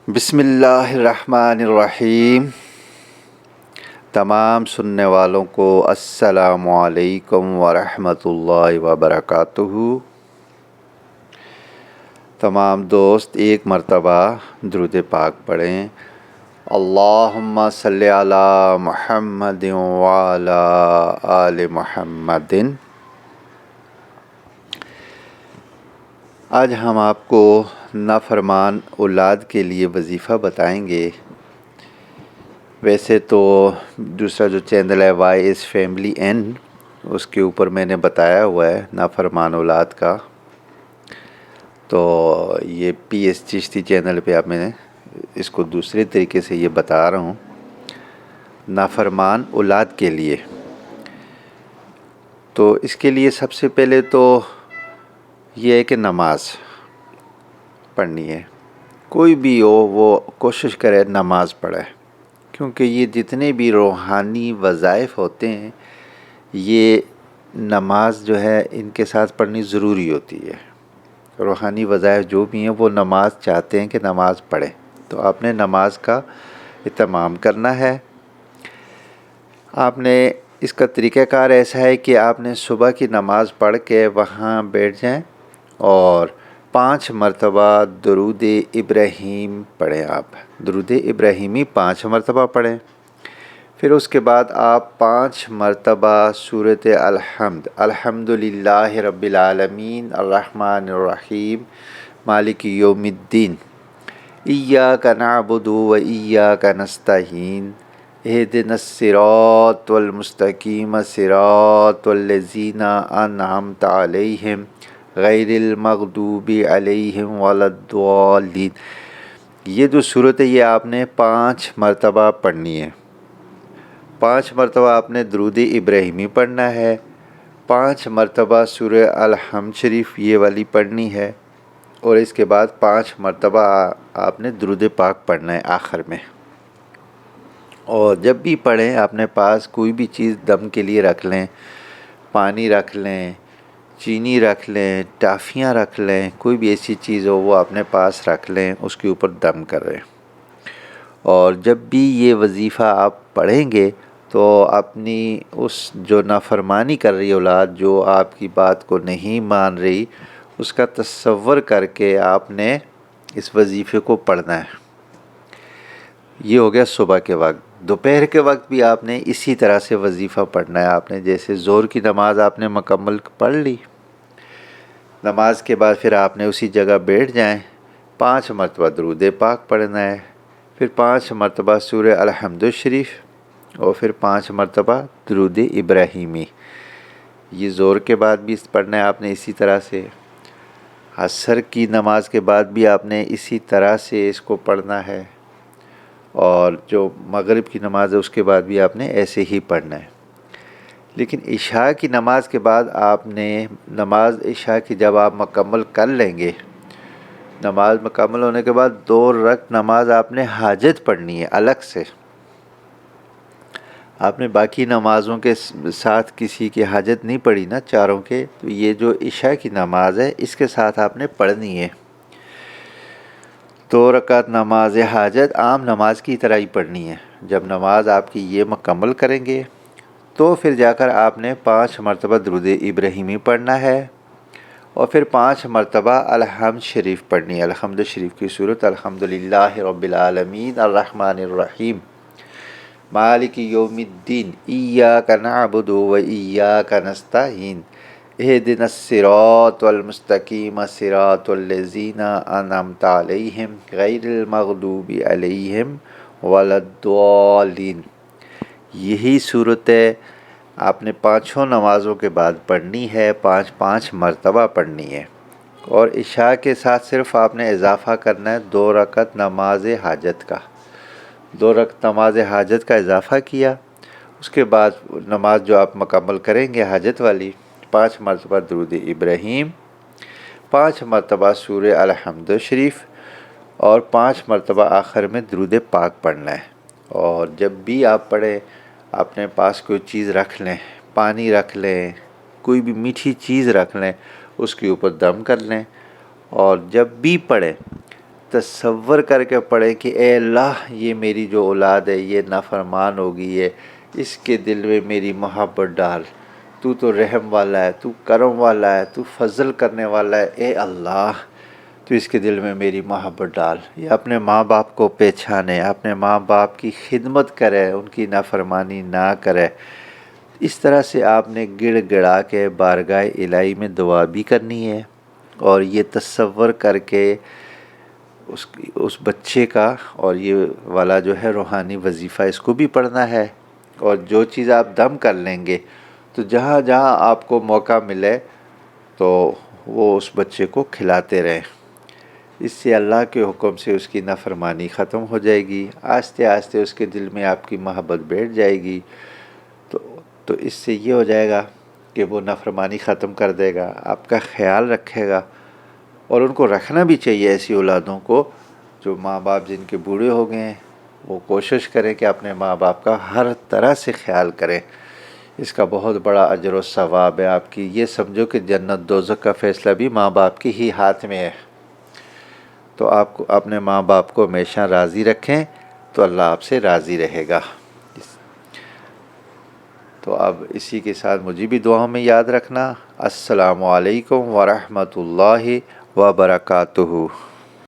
بسم اللہ الرحمن الرحیم۔ تمام سننے والوں کو السلام علیکم ورحمۃ اللہ وبرکاتہ۔ تمام دوست ایک مرتبہ درود پاک پڑھیں۔ اللہم صلی علی محمد وعلی آل محمد۔ آج ہم آپ کو نافرمان اولاد کے لیے وظیفہ بتائیں گے۔ ویسے تو دوسرا جو چینل ہے وائی ایس فیملی این، اس کے اوپر میں نے بتایا ہوا ہے نافرمان اولاد کا، تو یہ پی ایس چشتی چینل پہ اب میں اس کو دوسرے طریقے سے یہ بتا رہا ہوں نافرمان اولاد کے لیے۔ تو اس کے لیے سب سے پہلے تو یہ ہے کہ نماز پڑھنی ہے۔ کوئی بھی ہو وہ کوشش کرے نماز پڑھے، کیونکہ یہ جتنے بھی روحانی وظائف ہوتے ہیں یہ نماز جو ہے ان کے ساتھ پڑھنی ضروری ہوتی ہے۔ روحانی وظائف جو بھی ہیں وہ نماز چاہتے ہیں کہ نماز پڑھیں، تو آپ نے نماز کا اہتمام کرنا ہے۔ آپ نے اس کا طریقہ کار ایسا ہے کہ آپ نے صبح کی نماز پڑھ کے وہاں بیٹھ جائیں اور 5 مرتبہ درود ابراہیم پڑھیں۔ آپ درود ابراہیمی 5 مرتبہ پڑھیں۔ پھر اس کے بعد آپ 5 مرتبہ سورۃ الحمد، الحمدللہ رب العالمین الرحمن الرحیم مالک یوم الدین، ایاک نعبد و ایاک نستعین، اہدنا الصراط المستقیم صراط الذین انعمت علیہم غیر المغضوب علیہم ولا الضالین۔ یہ جو صورت ہے یہ آپ نے 5 مرتبہ پڑھنی ہے۔ 5 مرتبہ آپ نے درود ابراہیمی پڑھنا ہے، 5 مرتبہ سورہ الحمد شریف یہ والی پڑھنی ہے، اور اس کے بعد 5 مرتبہ آپ نے درود پاک پڑھنا ہے آخر میں۔ اور جب بھی پڑھیں اپنے پاس کوئی بھی چیز دم کے لیے رکھ لیں، پانی رکھ لیں، چینی رکھ لیں، ٹافیاں رکھ لیں، کوئی بھی ایسی چیز ہو وہ اپنے پاس رکھ لیں، اس کے اوپر دم کریں۔ اور جب بھی یہ وظیفہ آپ پڑھیں گے تو اپنی اس جو نافرمانی کر رہی اولاد، جو آپ کی بات کو نہیں مان رہی، اس کا تصور کر کے آپ نے اس وظیفے کو پڑھنا ہے۔ یہ ہو گیا صبح کے وقت۔ دوپہر کے وقت بھی آپ نے اسی طرح سے وظیفہ پڑھنا ہے۔ آپ نے جیسے ظہر کی نماز آپ نے مکمل پڑھ لی، نماز کے بعد پھر آپ نے اسی جگہ بیٹھ جائیں، 5 مرتبہ درود پاک پڑھنا ہے، پھر 5 مرتبہ سورہ الحمد شریف، اور پھر 5 مرتبہ درود ابراہیمی۔ یہ ظہر کے بعد بھی پڑھنا ہے آپ نے اسی طرح سے، عصر کی نماز کے بعد بھی آپ نے اسی طرح سے اس کو پڑھنا ہے، اور جو مغرب کی نماز ہے اس کے بعد بھی آپ نے ایسے ہی پڑھنا ہے۔ لیکن عشاء کی نماز کے بعد آپ نے نماز عشاء کی جب آپ مکمل کر لیں گے، نماز مکمل ہونے کے بعد 2 رکعت نماز آپ نے حاجت پڑھنی ہے الگ سے۔ آپ نے باقی نمازوں کے ساتھ کسی کی حاجت نہیں پڑھی نا، چاروں کے، تو یہ جو عشاء کی نماز ہے اس کے ساتھ آپ نے پڑھنی ہے۔ 2 رکعت نماز حاجت عام نماز کی طرح ہی پڑھنی ہے۔ جب نماز آپ کی یہ مکمل کریں گے تو پھر جا کر آپ نے 5 مرتبہ درود ابراہیمی پڑھنا ہے، اور پھر 5 مرتبہ الحمد شریف پڑھنی ہے۔ الحمد شریف کی صورت الحمدللہ رب العالمین الرحمن الرحیم مالک یوم الدین، ایاک نعبد و ایاک نستعین، اہدنا الصراط المستقیم صراط الذین انعمت علیہم غیر المغضوب علیہم ولا الضالین۔ یہی صورت ہے آپ نے 5 نمازوں کے بعد پڑھنی ہے، 5 مرتبہ پڑھنی ہے، اور عشاء کے ساتھ صرف آپ نے اضافہ کرنا ہے 2 رکعت نماز حاجت کا۔ 2 رکعت نماز حاجت کا اضافہ کیا، اس کے بعد نماز جو آپ مکمل کریں گے حاجت والی، 5 مرتبہ درود ابراہیم، 5 مرتبہ سورہ الحمد شریف، اور 5 مرتبہ آخر میں درود پاک پڑھنا ہے۔ اور جب بھی آپ پڑھیں اپنے پاس کوئی چیز رکھ لیں، پانی رکھ لیں، کوئی بھی میٹھی چیز رکھ لیں، اس کے اوپر دم کر لیں، اور جب بھی پڑھیں تصور کر کے پڑھیں کہ اے اللہ یہ میری جو اولاد ہے یہ نافرمان ہوگی ہے، اس کے دل میں میری محبت ڈال، تو تو رحم والا ہے، تو کرم والا ہے، تو فضل کرنے والا ہے، اے اللہ تو اس کے دل میں میری محبت ڈال۔ یہ اپنے ماں باپ کو پہچانے، اپنے ماں باپ کی خدمت کرے، ان کی نافرمانی نہ کرے۔ اس طرح سے آپ نے گڑ گڑا کے بارگاہ الہی میں دعا بھی کرنی ہے، اور یہ تصور کر کے اس بچے کا اور یہ والا جو ہے روحانی وظیفہ اس کو بھی پڑھنا ہے۔ اور جو چیز آپ دم کر لیں گے تو جہاں جہاں آپ کو موقع ملے تو وہ اس بچے کو کھلاتے رہیں۔ اس سے اللہ کے حکم سے اس کی نافرمانی ختم ہو جائے گی، آہستہ آہستہ اس کے دل میں آپ کی محبت بیٹھ جائے گی، تو اس سے یہ ہو جائے گا کہ وہ نافرمانی ختم کر دے گا، آپ کا خیال رکھے گا۔ اور ان کو رکھنا بھی چاہیے، ایسی اولادوں کو جو ماں باپ جن کے بوڑھے ہو گئے ہیں وہ کوشش کریں کہ اپنے ماں باپ کا ہر طرح سے خیال کریں۔ اس کا بہت بڑا اجر و ثواب ہے آپ کی۔ یہ سمجھو کہ جنت دوزخ کا فیصلہ بھی ماں باپ کے ہی ہاتھ میں ہے۔ تو آپ کو اپنے ماں باپ کو ہمیشہ راضی رکھیں تو اللہ آپ سے راضی رہے گا۔ تو اب اسی کے ساتھ مجھے بھی دعاؤں میں یاد رکھنا۔ السلام علیکم ورحمۃ اللہ وبرکاتہ۔